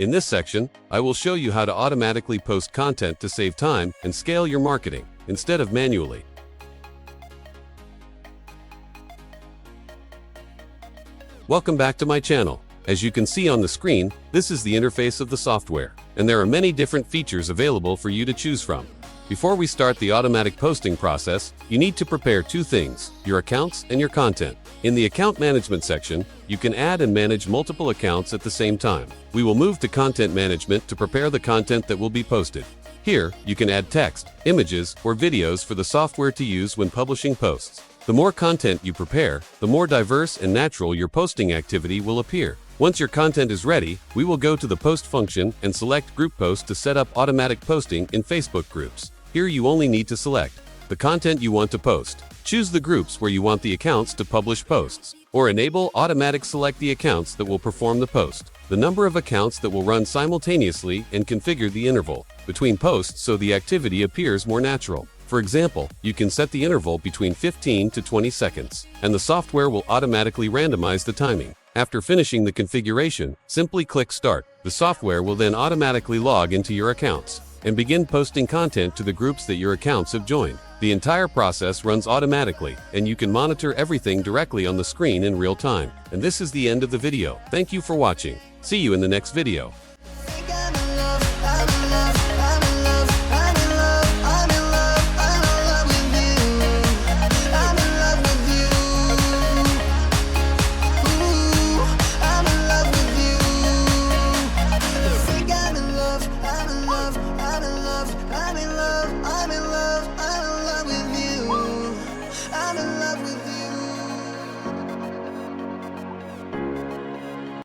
In this section, I will show you how to automatically post content to save time and scale your marketing instead of manually. Welcome back to my channel. As you can see on the screen, this is the interface of the software, and there are many different features available for you to choose from. Before we start the automatic posting process, you need to prepare two things: your accounts and your content. In the account management section, you can add and manage multiple accounts at the same time. We will move to content management to prepare the content that will be posted. Here, you can add text, images, or videos for the software to use when publishing posts. The more content you prepare, the more diverse and natural your posting activity will appear. Once your content is ready, we will go to the post function and select group post to set up automatic posting in Facebook groups. Here you only need to select the content you want to post. Choose the groups where you want the accounts to publish posts, or enable automatic select the accounts that will perform the post, the number of accounts that will run simultaneously, and configure the interval between posts so the activity appears more natural. For example, you can set the interval between 15 to 20 seconds, and the software will automatically randomize the timing. After finishing the configuration, simply click Start. The software will then automatically log into your accounts and begin posting content to the groups that your accounts have joined. The entire process runs automatically, and you can monitor everything directly on the screen in real time. And this is the end of the video. Thank you for watching. See you in the next video.